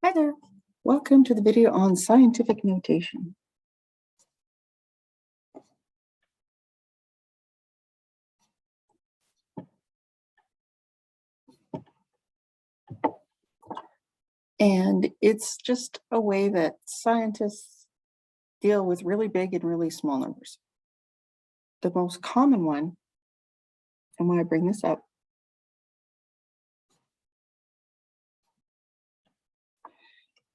Hi there. Welcome to the video on scientific notation. And it's just a way that scientists deal with really big and really small numbers. The most common one, and why I bring this up,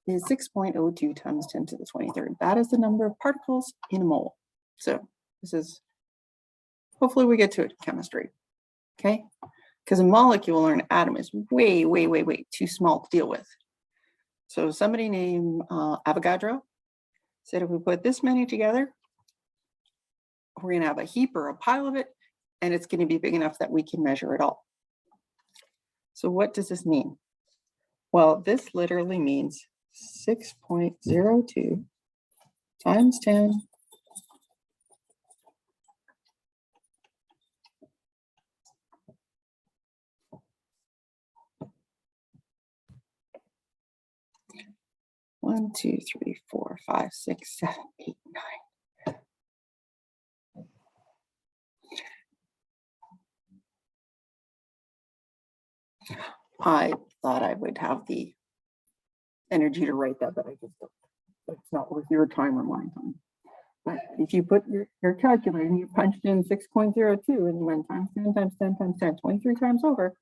is 6.02 times 10 to the 23rd. That is the number of particles in a mole. So this is, hopefully we get to it in chemistry, okay? Because a molecule or an atom is way, way, way, way too small to deal with. So somebody named Avogadro said if we put this many together, we're going to have a heap or a pile of it, and it's going to be big enough that we can measure it all. So what does this mean? Well, this literally means 6.02 times 10 1, 2, 3, 4, 5, 6, 7, 8, 9. I thought I would have the energy to write that, but I just don't. It's not worth your time or my time. But if you put your calculator and you punched in 6.02 and you went times 10 times 10 times 10, 23 times over,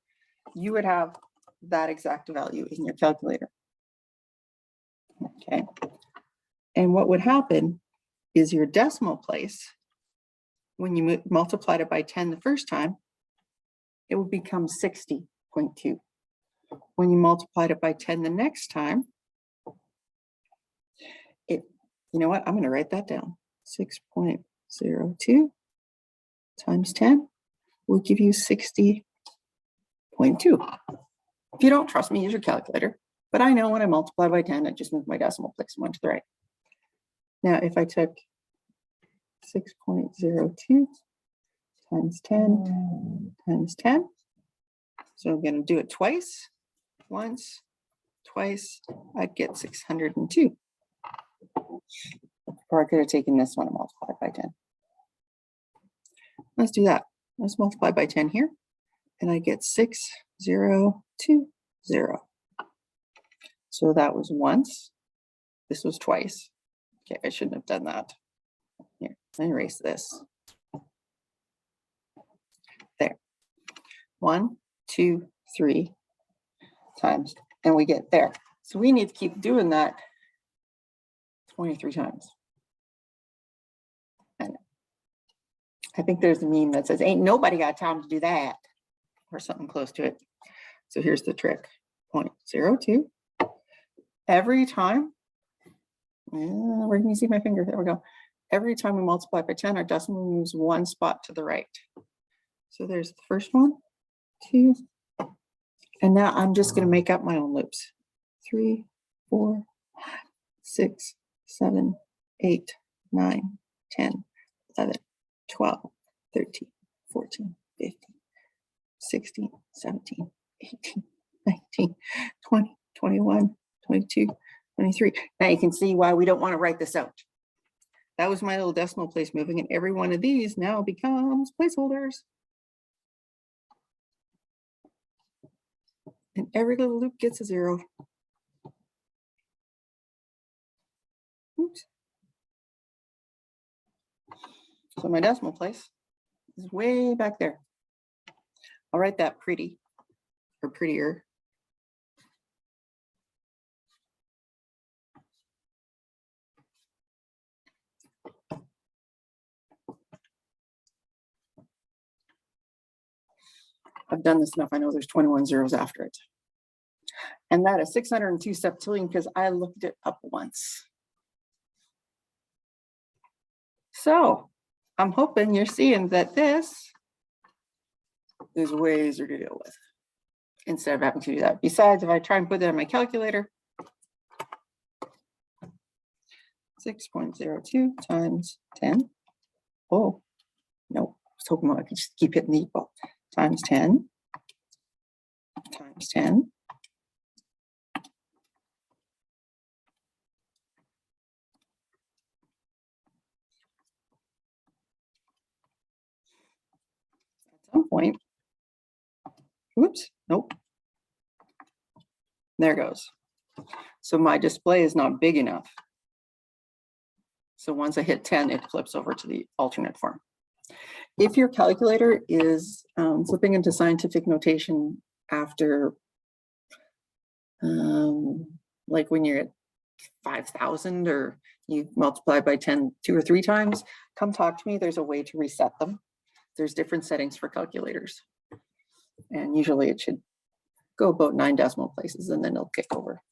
you would have that exact value in your calculator. Okay. And what would happen is your decimal place, when you multiplied it by 10 the first time, it would become 60.2. When you multiplied it by 10 the next time, you know what? I'm going to write that down. 6.02 times 10 will give you 60.2. If you don't trust me, use your calculator. But I know when I multiply by 10, I just moved my decimal place and went to the right. Now, if I took 6.02 times 10 times 10, so I'm going to do it twice. Once, twice, I'd get 602. Or I could have taken this one and multiplied by 10. Let's do that. Let's multiply by 10 here, and I get 6020. So that was once. This was twice. Okay, I shouldn't have done that. Here, let me erase this. There. 1, 2, 3 times, and we get there. So we need to keep doing that 23 times. And I think there's a meme that says, ain't nobody got time to do that, or something close to it. So here's the trick. 0.02. Every time, where can you see my finger? There we go. Every time we multiply by 10, our decimal moves one spot to the right. So there's the first one, 2, and now I'm just going to make up my own loops. 3, 4, 5, 6, 7, 8, 9, 10, 11, 12, 13, 14, 15, 16, 17, 18, 19, 20, 21, 22, 23. Now you can see why we don't want to write this out. That was my little decimal place moving, and every one of these now becomes placeholders. And every little loop gets a 0. Oops. So my decimal place is way back there. I'll write that pretty, or prettier. I've done this enough. I know there's 21 zeros after it. And that is 602 septillion because I looked it up once. So I'm hoping you're seeing that this is way easier to deal with instead of having to do that. Besides, if I try and put that in my calculator, 6.02 times 10. Oh, no, I was hoping I could just keep hitting the equal. Times 10 times 10 some point, whoops, nope. There it goes. So my display is not big enough. So once I hit 10, it flips over to the alternate form. If your calculator is flipping into scientific notation after, like when you're at 5,000 or you multiply by 10 2 or 3 times, come talk to me. There's a way to reset them. There's different settings for calculators. And usually it should go about 9 decimal places and then it'll kick over.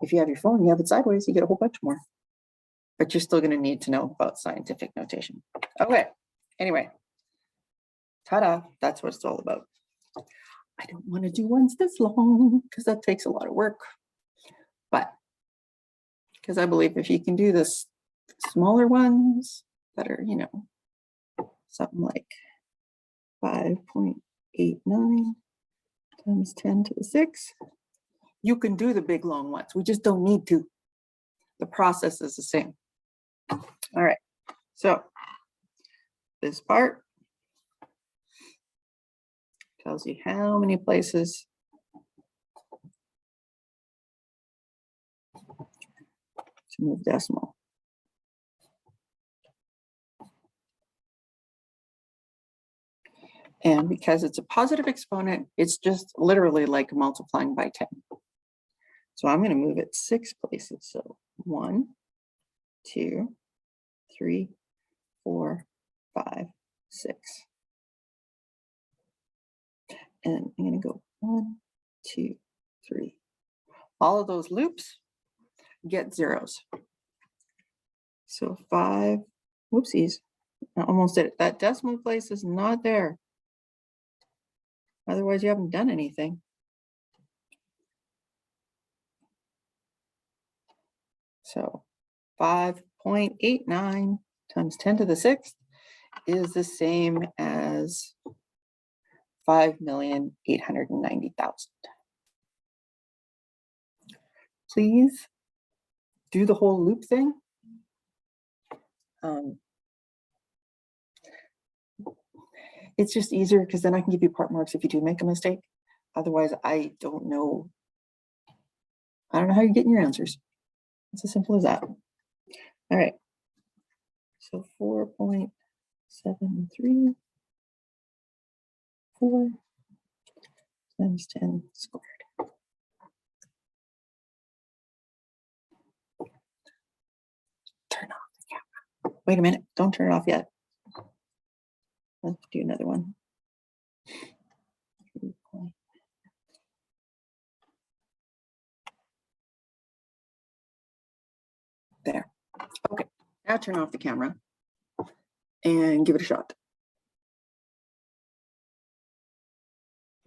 If you have your phone, you have it sideways, you get a whole bunch more. But you're still going to need to know about scientific notation. Okay, anyway, ta-da, that's what it's all about. I don't want to do ones this long because that takes a lot of work. But because I believe if you can do this smaller ones that are, you know, something like 5.89 times 10 to the 6, you can do the big long ones. We just don't need to. The process is the same. All right, so this part tells you how many places to move decimal. And because it's a positive exponent, it's just literally like multiplying by 10. So I'm going to move it 6 places. So 1, 2, 3, 4, 5, 6. And I'm going to go 1, 2, 3. All of those loops get zeros. So 5, whoopsies, I almost did it. That decimal place is not there. Otherwise, you haven't done anything. So 5.89 times 10 to the 6th is the same as 5,890,000. Please do the whole loop thing. It's just easier because then I can give you part marks if you do make a mistake. Otherwise, I don't know how you're getting your answers. It's as simple as that. All right. So 4.734 times 10 squared. Turn off the camera. Wait a minute. Don't turn it off yet. Let's do another one. There. Okay. Now turn off the camera and give it a shot.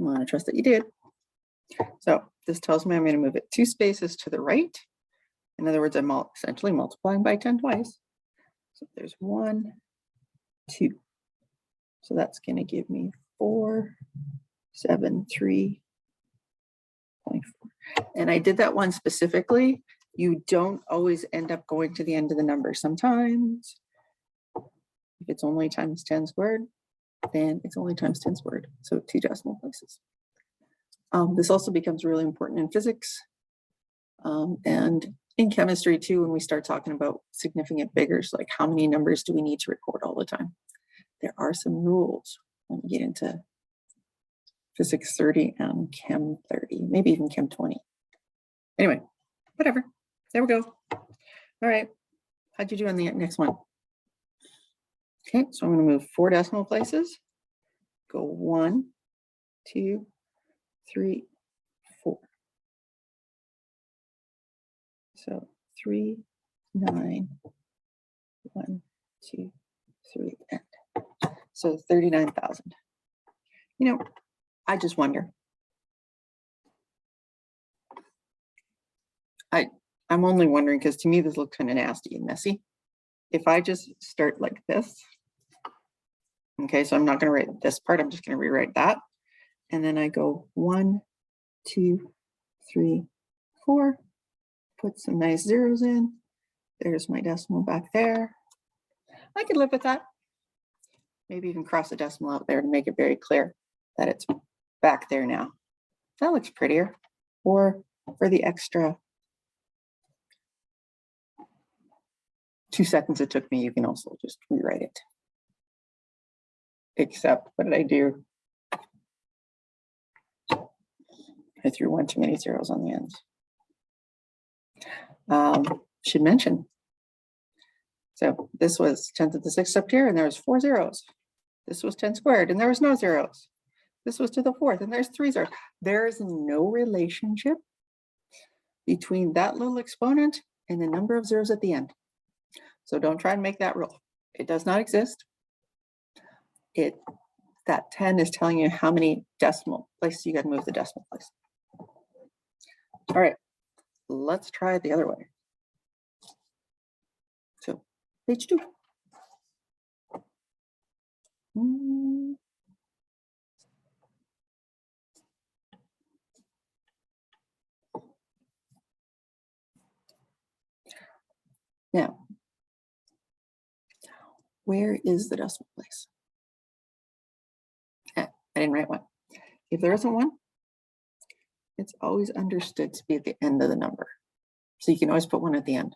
I want to trust that you did. So this tells me I'm going to move it 2 spaces to the right. In other words, I'm essentially multiplying by 10 twice. So there's 1, 2. So that's going to give me 473.4. And I did that one specifically. You don't always end up going to the end of the number. Sometimes, if it's only times 10 squared, then it's only times 10 squared. So 2 decimal places. This also becomes really important in physics and in chemistry too, when we start talking about significant figures, like how many numbers do we need to record all the time? There are some rules when we get into physics 30 and chem 30, maybe even chem 20. Anyway, whatever. There we go. All right. How'd you do on the next one? Okay, so I'm going to move 4 decimal places. Go 1, 2, 3, 4. So 3, 9, 1, 2, 3, and so 39,000. You know, I just wonder. I'm only wondering because to me this looks kind of nasty and messy. If I just start like this, okay, so I'm not going to write this part, I'm just going to rewrite that. And then I go 1, 2, 3, 4, put some nice zeros in. There's my decimal back there. I could live with that. Maybe even cross a decimal out there to make it very clear. that it's back there now. That looks prettier. Or for the extra 2 seconds it took me, you can also just rewrite it. Except, what did I do? I threw one too many zeros on the ends. Should mention. So this was 10 to the 6th up here, and there was 4 zeros. This was 10 squared, and there was no zeros. This was to the 4th, and there's 3 zeros. There is no relationship between that little exponent and the number of zeros at the end. So don't try and make that rule. It does not exist. That 10 is telling you how many decimal places you got to move the decimal place. All right, let's try it the other way. So page 2. Now, where is the decimal place? I didn't write one. If there isn't one, it's always understood to be at the end of the number. So you can always put one at the end.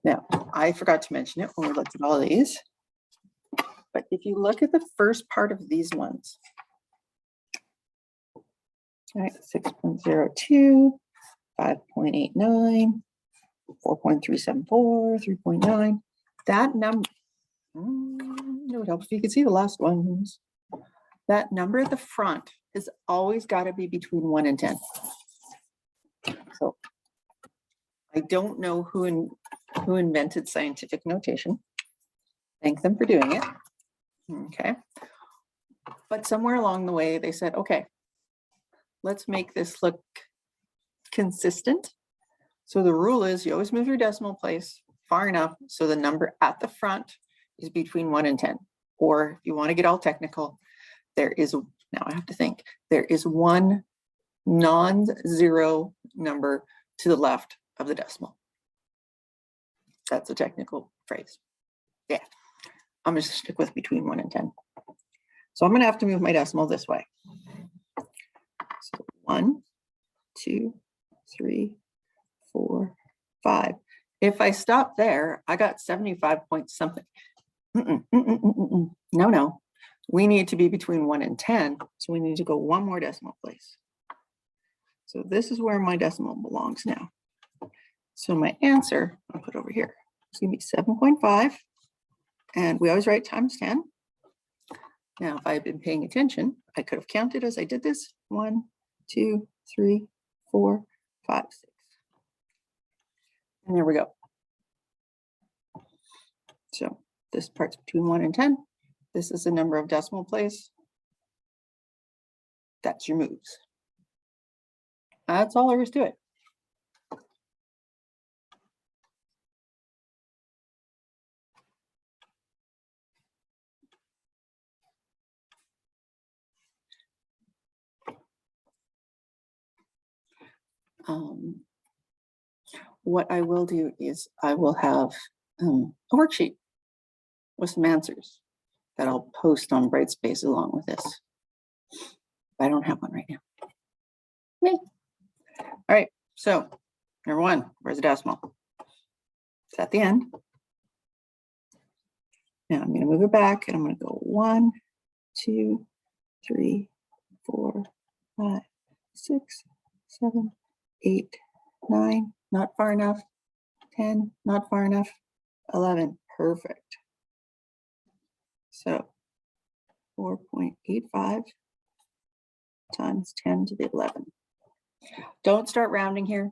Now, I forgot to mention it when we looked at all these, but if you look at the first part of these ones, all right, 6.02, 5.89, 4.374, 3.9, that number, it would help if you could see the last ones. That number at the front has always got to be between 1 and 10. So I don't know who invented scientific notation. Thank them for doing it. Okay. But somewhere along the way, they said, okay, let's make this look consistent. So the rule is you always move your decimal place far enough so the number at the front is between 1 and 10. Or if you want to get all technical, there is, now I have to think, there is one non-zero number to the left of the decimal. That's a technical phrase. Yeah, I'm just stick with between 1 and 10. So I'm going to have to move my decimal this way. So 1, 2, 3, 4, 5. If I stop there, I got 75 point something. No. We need to be between 1 and 10. So we need to go one more decimal place. So this is where my decimal belongs now. So my answer, I'll put over here, it's going to be 7.5. And we always write times 10. Now, if I had been paying attention, I could have counted as I did this. 1, 2, 3, 4, 5, 6. And there we go. So this part's between 1 and 10. This is the number of decimal place. That's your moves. That's all there is to it. What I will do is I will have a worksheet with some answers that I'll post on Brightspace along with this. I don't have one right now. Me. All right, so number 1, where's the decimal? It's at the end. Now I'm going to move it back and I'm going to go 1, 2, 3, 4, 5, 6, 7, 8, 9, not far enough. 10, not far enough. 11, perfect. So 4.85 times 10 to the 11. Don't start rounding here.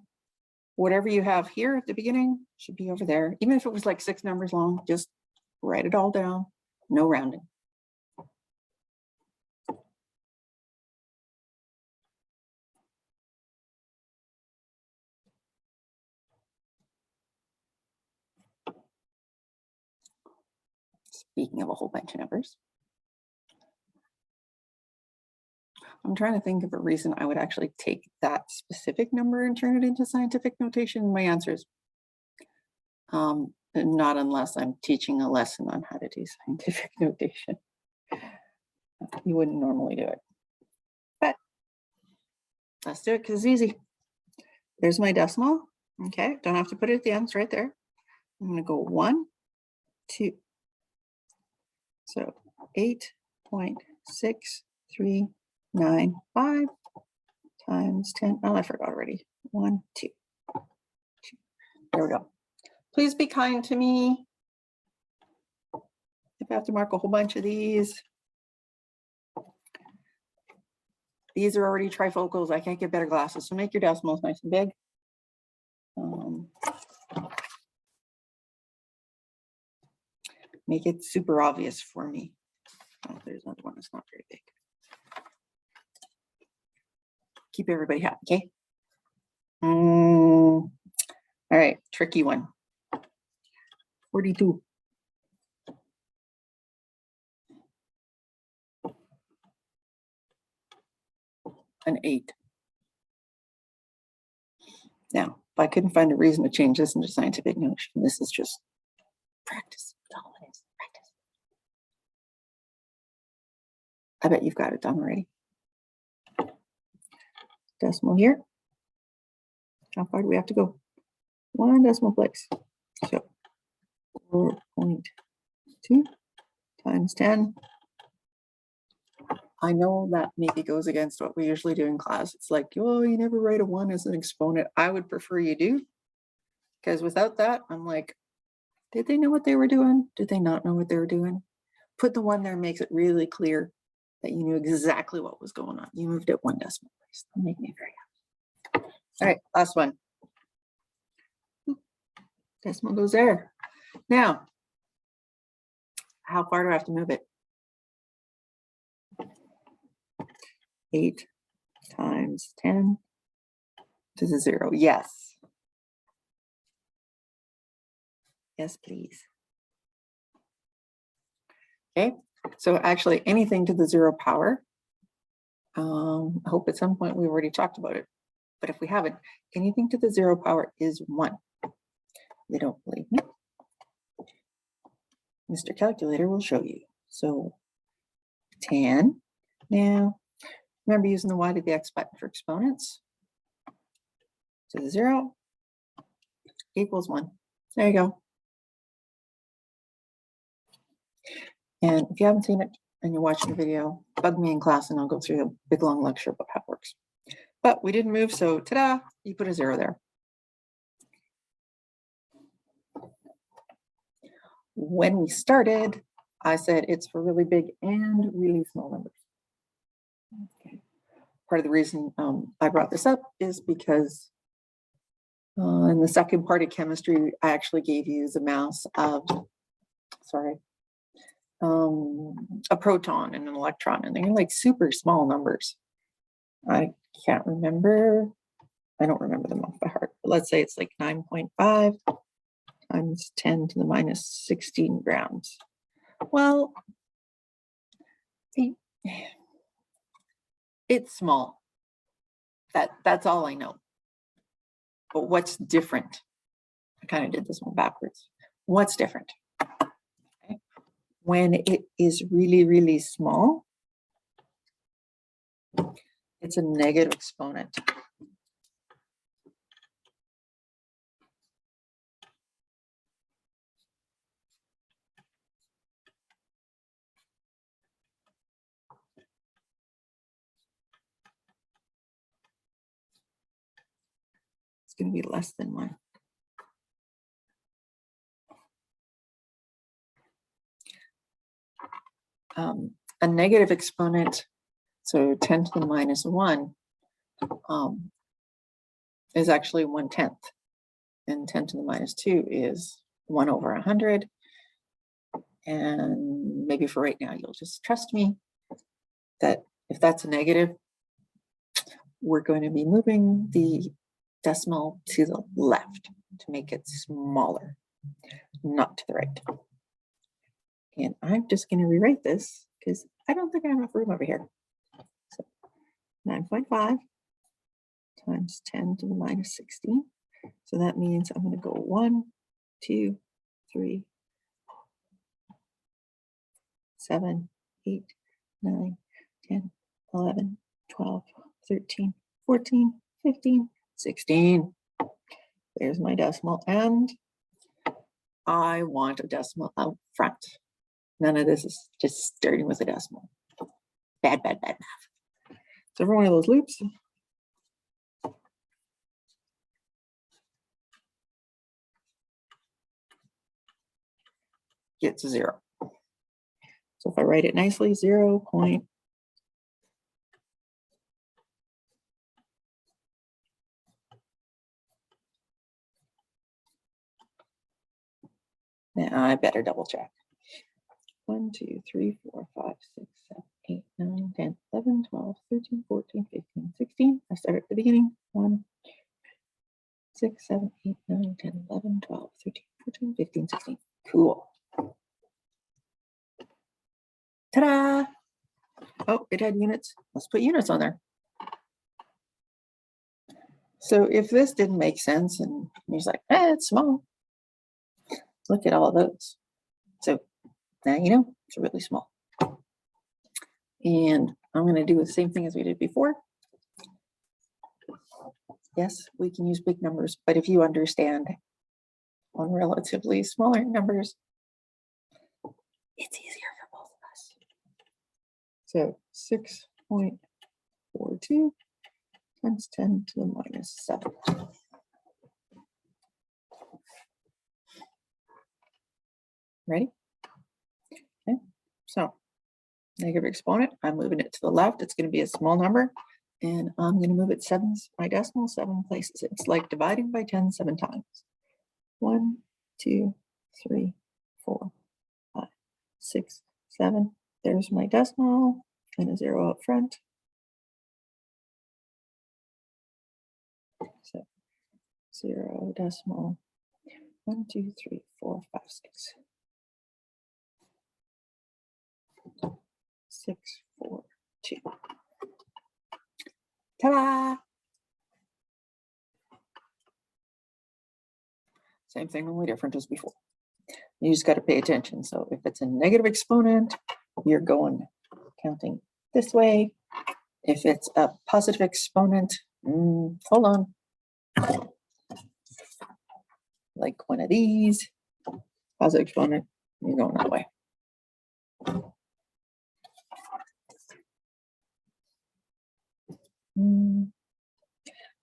Whatever you have here at the beginning should be over there. Even if it was like 6 numbers long, just write it all down. No rounding. Speaking of a whole bunch of numbers, I'm trying to think of a reason I would actually take that specific number and turn it into scientific notation. My answer is not unless I'm teaching a lesson on how to do scientific notation. You wouldn't normally do it, but let's do it because it's easy. There's my decimal. Okay, don't have to put it at the end, it's right there. I'm going to go 1, 2. So 8.6395 times 10. Oh, I forgot already. 1, 2. There we go. Please be kind to me. If I have to mark a whole bunch of these are already trifocals. I can't get better glasses. So make your decimals nice and big. Make it super obvious for me. Oh, there's another one that's not very big. Keep everybody happy, okay? All right, tricky one. 42. An 8. Now, if I couldn't find a reason to change this into scientific notion, this is just practice. That's all it is, practice. I bet you've got it done already. Decimal here. How far do we have to go? 1 decimal place. So 4.2 times 10. I know that maybe goes against what we usually do in class. It's like, oh, you never write a 1 as an exponent. I would prefer you do, because without that, I'm like, did they know what they were doing? Did they not know what they were doing? Put the 1 there makes it really clear that you knew exactly what was going on. You moved it 1 decimal place. That'll make me very happy. All right, last one. Decimal goes there. Now, how far do I have to move it? 8 times 10 to the 0. Yes. Yes, please. Okay, so actually anything to the 0 power. I hope at some point we've already talked about it, but if we haven't, anything to the 0 power is 1. They don't believe me. Mr. Calculator will show you. So 10. Now, remember using the y to the x button for exponents. To the 0 equals 1. There you go. And if you haven't seen it and you're watching the video, bug me in class and I'll go through a big long lecture about how it works. But we didn't move, so ta-da, you put a 0 there. When we started, I said it's for really big and really small numbers. Okay. Part of the reason I brought this up is because in the second part of chemistry, I actually gave you the mass of, a proton and an electron, and they're like super small numbers. I can't remember. I don't remember them off by heart. But let's say it's like 9.5 times 10 to the minus 16 grams. Well, it's small. That's all I know. But what's different? I kind of did this one backwards. What's different? Okay. When it is really, really small, it's a negative exponent. It's going to be less than 1. A negative exponent, so 10 to the minus 1, is actually 1/10. And 10 to the minus 2 is 1 over 100. And maybe for right now, you'll just trust me that if that's a negative, we're going to be moving the decimal to the left to make it smaller, not to the right. And I'm just going to rewrite this because I don't think I have enough room over here. So 9.5 times 10 to the minus 16. So that means I'm going to go 1, 2, 3, 7, 8, 9, 10, 11, 12, 13, 14, 15, 16. There's my decimal, and I want a decimal out front. None of this is just starting with a decimal. Bad, bad, bad math. So every one of those loops gets a 0. So if I write it nicely, 0. Now I better double check. 1, 2, 3, 4, 5, 6, 7, 8, 9, 10, 11, 12, 13, 14, 15, 16. I start at the beginning. 1, 6, 7, 8, 9, 10, 11, 12, 13, 14, 15, 16. Cool. Ta-da! Oh, it had units. Let's put units on there. So if this didn't make sense and you're like, it's small. Look at all of those. So now you know it's really small. And I'm going to do the same thing as we did before. Yes, we can use big numbers, but if you understand on relatively smaller numbers, it's easier for both of us. So 6.42 times 10 to the minus 7. Ready? Okay, so negative exponent, I'm moving it to the left. It's going to be a small number, and I'm going to move it my decimal 7 places. It's like dividing by 10 7 times. 1, 2, 3, 4, 5, 6, 7. There's my decimal and a 0 up front. So 0 decimal 1, 2, 3, 4, 5, 6. 6, 4, 2. Ta-da! Same thing, only different as before. You just got to pay attention. So if it's a negative exponent, you're going counting this way. If it's a positive exponent, hold on. Like one of these, positive exponent, you're going that way.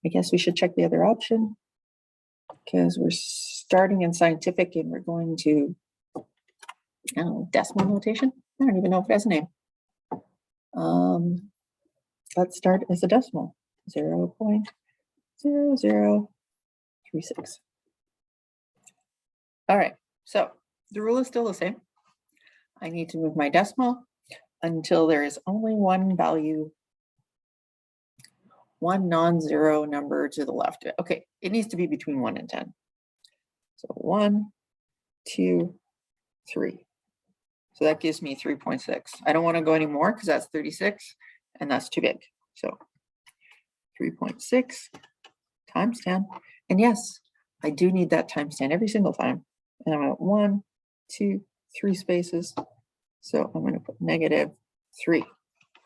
I guess we should check the other option because we're starting in scientific and we're going to, I don't know, decimal notation. I don't even know if it has a name. Let's start as a decimal, 0.0036. All right, so the rule is still the same. I need to move my decimal until there is only one value, one non-zero number to the left. Okay, it needs to be between 1 and 10. So 1, 2, 3. So that gives me 3.6. I don't want to go any more because that's 36 and that's too big. So 3.6 times 10. And yes, I do need that times 10 every single time. And I'm at 1, 2, 3 spaces. So I'm going to put negative 3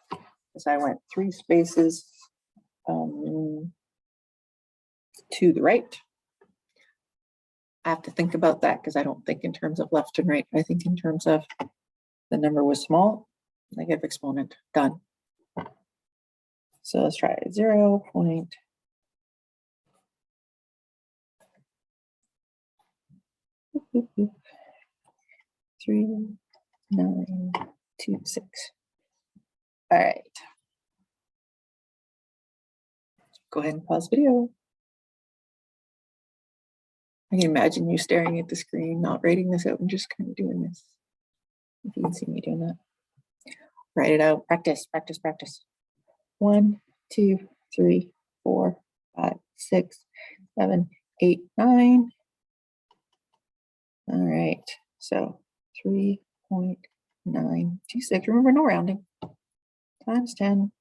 because I went 3 spaces to the right. I have to think about that because I don't think in terms of left and right. I think in terms of the number was small, negative exponent, done. So let's try it. 0. 3926. All right. Go ahead and pause video. I can imagine you staring at the screen, not writing this out and just kind of doing this. If you can see me doing that. Write it out. Practice, practice, practice. 1, 2, 3, 4, 5, 6, 7, 8, 9. All right. So 3.926. Remember, no rounding. Times 10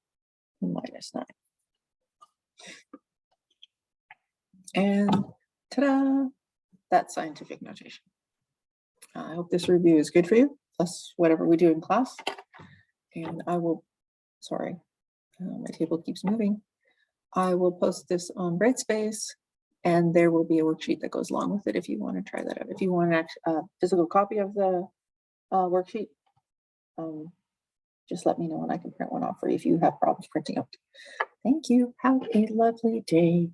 and minus 9. And ta-da! That's scientific notation. I hope this review is good for you, plus whatever we do in class. And I will, sorry, my table keeps moving. I will post this on Brightspace, and there will be a worksheet that goes along with it if you want to try that out. If you want a physical copy of the worksheet, just let me know and I can print one off for you if you have problems printing out. Thank you. Have a lovely day.